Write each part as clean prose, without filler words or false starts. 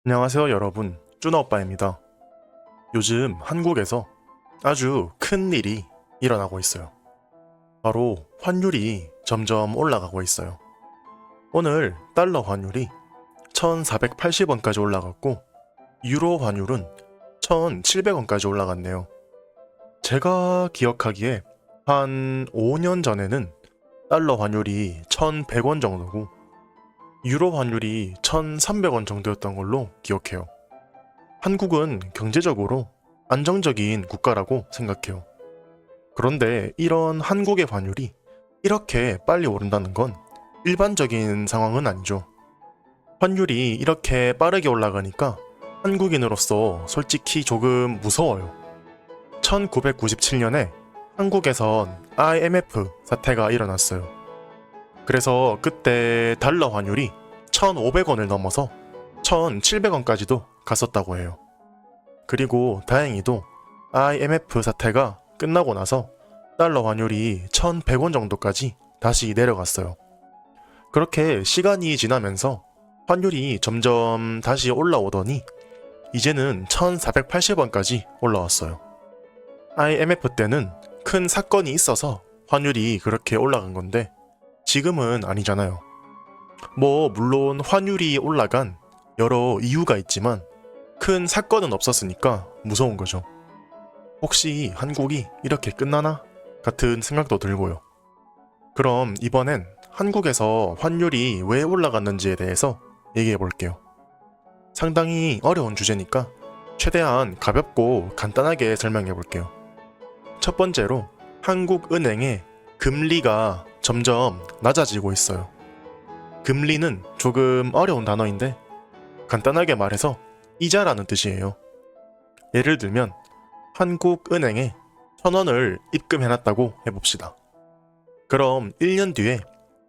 안녕하세요 여러분, 쭈나오빠입니다. 요즘 한국에서 아주 큰 일이 일어나고 있어요. 바로 환율이 점점 올라가고 있어요. 오늘 달러 환율이 1480원까지 올라갔고 유로 환율은 1700원까지 올라갔네요. 제가 기억하기에 한 5년 전에는 달러 환율이 1100원 정도고 유로 환율이 1300원 정도였던 걸로 기억해요. 한국은 경제적으로 안정적인 국가라고 생각해요. 그런데 이런 한국의 환율이 이렇게 빨리 오른다는 건 일반적인 상황은 아니죠. 환율이 이렇게 빠르게 올라가니까 한국인으로서 솔직히 조금 무서워요. 1997년에 한국에선 IMF 사태가 일어났어요. 그래서 그때 달러 환율이 1,500원을 넘어서 1,700원까지도 갔었다고 해요. 그리고 다행히도 IMF 사태가 끝나고 나서 달러 환율이 1,100원 정도까지 다시 내려갔어요. 그렇게 시간이 지나면서 환율이 점점 다시 올라오더니 이제는 1,480원까지 올라왔어요. IMF 때는 큰 사건이 있어서 환율이 그렇게 올라간 건데 지금은 아니잖아요. 물론 환율이 올라간 여러 이유가 있지만 큰 사건은 없었으니까 무서운 거죠. 혹시 한국이 이렇게 끝나나? 같은 생각도 들고요. 그럼 이번엔 한국에서 환율이 왜 올라갔는지에 대해서 얘기해 볼게요. 상당히 어려운 주제니까 최대한 가볍고 간단하게 설명해 볼게요. 첫 번째로 한국은행의 금리가 점점 낮아지고 있어요. 금리는 조금 어려운 단어인데 간단하게 말해서 이자라는 뜻이에요. 예를 들면 한국은행에 1,000원을 입금해놨다고 해봅시다. 그럼 1년 뒤에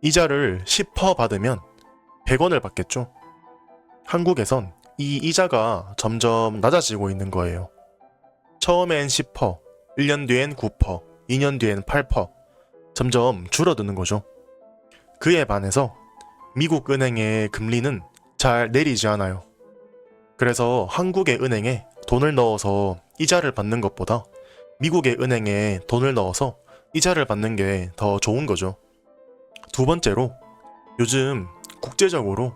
이자를 10% 받으면 100원을 받겠죠? 한국에선 이 이자가 점점 낮아지고 있는 거예요. 처음엔 10%, 1년 뒤엔 9%, 2년 뒤엔 8%, 점점 줄어드는 거죠. 그에 반해서 미국 은행의 금리는 잘 내리지 않아요. 그래서 한국의 은행에 돈을 넣어서 이자를 받는 것보다 미국의 은행에 돈을 넣어서 이자를 받는 게 더 좋은 거죠. 두 번째로 요즘 국제적으로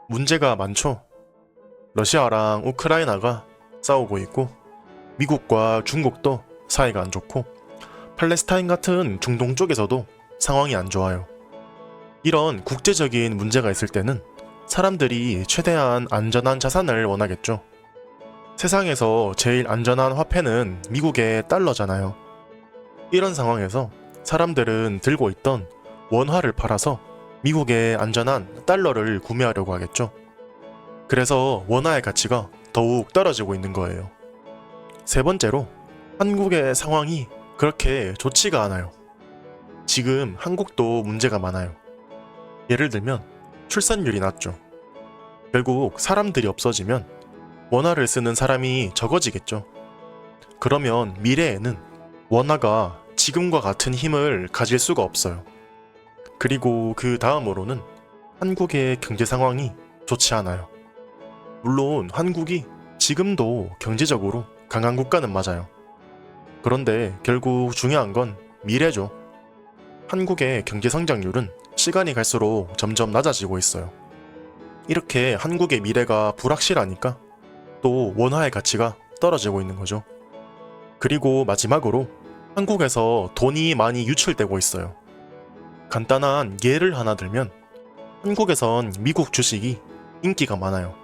문제가 많죠. 러시아랑 우크라이나가 싸우고 있고 미국과 중국도 사이가 안 좋고 팔레스타인 같은 중동 쪽에서도 상황이 안 좋아요. 이런 국제적인 문제가 있을 때는 사람들이 최대한 안전한 자산을 원하겠죠. 세상에서 제일 안전한 화폐는 미국의 달러잖아요. 이런 상황에서 사람들은 들고 있던 원화를 팔아서 미국의 안전한 달러를 구매하려고 하겠죠. 그래서 원화의 가치가 더욱 떨어지고 있는 거예요. 세 번째로 한국의 상황이 그렇게 좋지가 않아요. 지금 한국도 문제가 많아요. 예를 들면 출산율이 낮죠. 결국 사람들이 없어지면 원화를 쓰는 사람이 적어지겠죠. 그러면 미래에는 원화가 지금과 같은 힘을 가질 수가 없어요. 그리고 그 다음으로는 한국의 경제 상황이 좋지 않아요. 물론 한국이 지금도 경제적으로 강한 국가는 맞아요. 그런데 결국 중요한 건 미래죠. 한국의 경제 성장률은 시간이 갈수록 점점 낮아지고 있어요. 이렇게 한국의 미래가 불확실하니까 또 원화의 가치가 떨어지고 있는 거죠. 그리고 마지막으로 한국에서 돈이 많이 유출되고 있어요. 간단한 예를 하나 들면 한국에선 미국 주식이 인기가 많아요.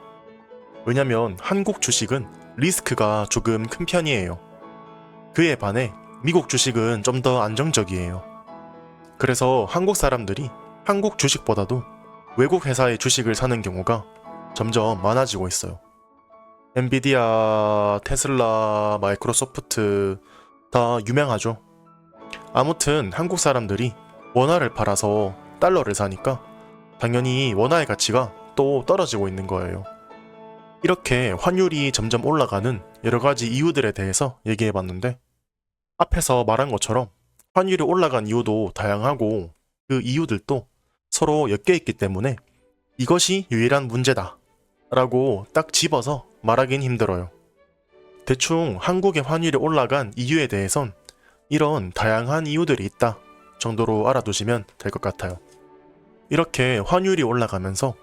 왜냐면 한국 주식은 리스크가 조금 큰 편이에요. 그에 반해 미국 주식은 좀 더 안정적이에요. 그래서 한국 사람들이 한국 주식보다도 외국 회사의 주식을 사는 경우가 점점 많아지고 있어요. 엔비디아, 테슬라, 마이크로소프트 다 유명하죠. 아무튼 한국 사람들이 원화를 팔아서 달러를 사니까 당연히 원화의 가치가 또 떨어지고 있는 거예요. 이렇게 환율이 점점 올라가는 여러 가지 이유들에 대해서 얘기해봤는데 앞에서 말한 것처럼 환율이 올라간 이유도 다양하고 그 이유들도 서로 엮여 있기 때문에 이것이 유일한 문제다 라고 딱 집어서 말하긴 힘들어요. 대충 한국의 환율이 올라간 이유에 대해선 이런 다양한 이유들이 있다 정도로 알아두시면 될 것 같아요. 이렇게 환율이 올라가면서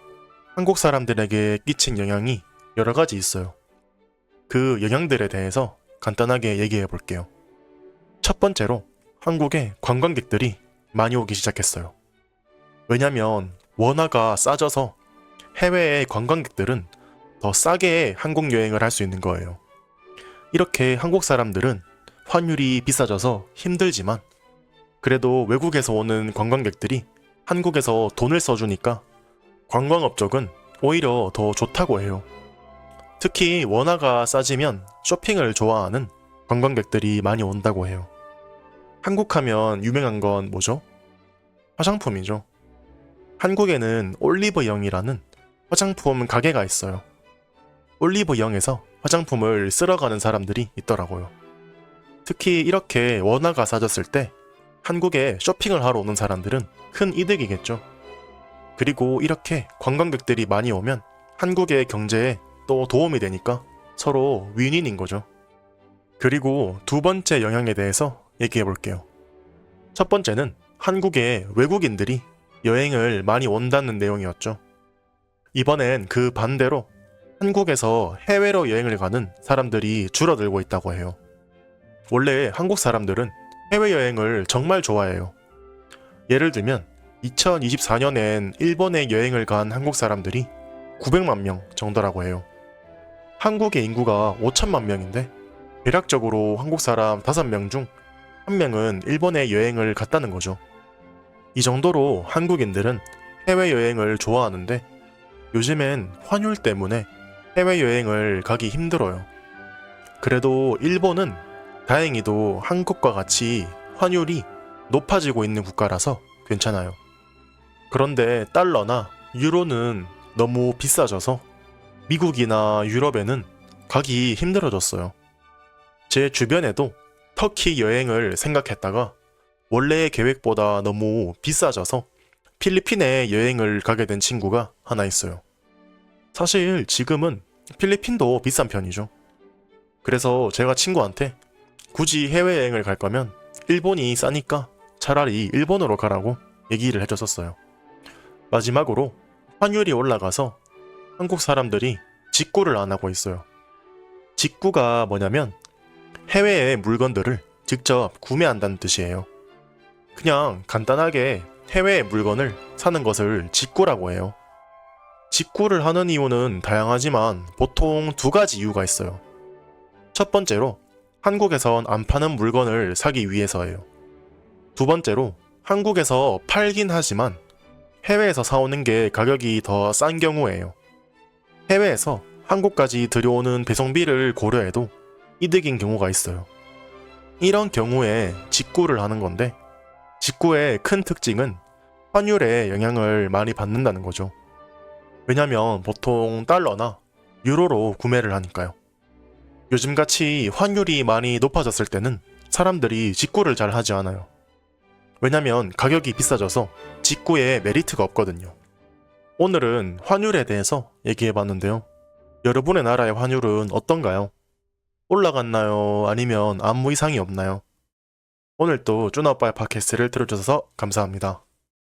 한국 사람들에게 끼친 영향이 여러 가지 있어요. 그 영향들에 대해서 간단하게 얘기해 볼게요. 첫 번째로 한국에 관광객들이 많이 오기 시작했어요. 왜냐면 원화가 싸져서 해외의 관광객들은 더 싸게 한국 여행을 할 수 있는 거예요. 이렇게 한국 사람들은 환율이 비싸져서 힘들지만 그래도 외국에서 오는 관광객들이 한국에서 돈을 써주니까 관광업 쪽은 오히려 더 좋다고 해요. 특히 원화가 싸지면 쇼핑을 좋아하는 관광객들이 많이 온다고 해요. 한국 하면 유명한 건 뭐죠? 화장품이죠. 한국에는 올리브영이라는 화장품 가게가 있어요. 올리브영에서 화장품을 쓸어가는 사람들이 있더라고요. 특히 이렇게 원화가 싸졌을 때 한국에 쇼핑을 하러 오는 사람들은 큰 이득이겠죠. 그리고 이렇게 관광객들이 많이 오면 한국의 경제에 또 도움이 되니까 서로 윈윈인 거죠. 그리고 두 번째 영향에 대해서 얘기해 볼게요. 첫 번째는 한국에 외국인들이 여행을 많이 온다는 내용이었죠. 이번엔 그 반대로 한국에서 해외로 여행을 가는 사람들이 줄어들고 있다고 해요. 원래 한국 사람들은 해외여행을 정말 좋아해요. 예를 들면 2024년엔 일본에 여행을 간 한국 사람들이 900만 명 정도라고 해요. 한국의 인구가 5천만 명인데 대략적으로 한국 사람 5명 중 1명은 일본에 여행을 갔다는 거죠. 이 정도로 한국인들은 해외여행을 좋아하는데 요즘엔 환율 때문에 해외여행을 가기 힘들어요. 그래도 일본은 다행히도 한국과 같이 환율이 높아지고 있는 국가라서 괜찮아요. 그런데 달러나 유로는 너무 비싸져서 미국이나 유럽에는 가기 힘들어졌어요. 제 주변에도 터키 여행을 생각했다가 원래 계획보다 너무 비싸져서 필리핀에 여행을 가게 된 친구가 하나 있어요. 사실 지금은 필리핀도 비싼 편이죠. 그래서 제가 친구한테 굳이 해외여행을 갈 거면 일본이 싸니까 차라리 일본으로 가라고 얘기를 해줬었어요. 마지막으로 환율이 올라가서 한국 사람들이 직구를 안 하고 있어요. 직구가 뭐냐면 해외의 물건들을 직접 구매한다는 뜻이에요. 그냥 간단하게 해외의 물건을 사는 것을 직구라고 해요. 직구를 하는 이유는 다양하지만 보통 두 가지 이유가 있어요. 첫 번째로 한국에선 안 파는 물건을 사기 위해서예요. 두 번째로 한국에서 팔긴 하지만 해외에서 사오는 게 가격이 더 싼 경우예요. 해외에서 한국까지 들여오는 배송비를 고려해도 이득인 경우가 있어요. 이런 경우에 직구를 하는 건데 직구의 큰 특징은 환율에 영향을 많이 받는다는 거죠. 왜냐면 보통 달러나 유로로 구매를 하니까요. 요즘같이 환율이 많이 높아졌을 때는 사람들이 직구를 잘 하지 않아요. 왜냐면 가격이 비싸져서 직구에 메리트가 없거든요. 오늘은 환율에 대해서 얘기해봤는데요. 여러분의 나라의 환율은 어떤가요? 올라갔나요? 아니면 아무 이상이 없나요? 오늘도 쭈나오빠의 팟캐스트를 들어주셔서 감사합니다.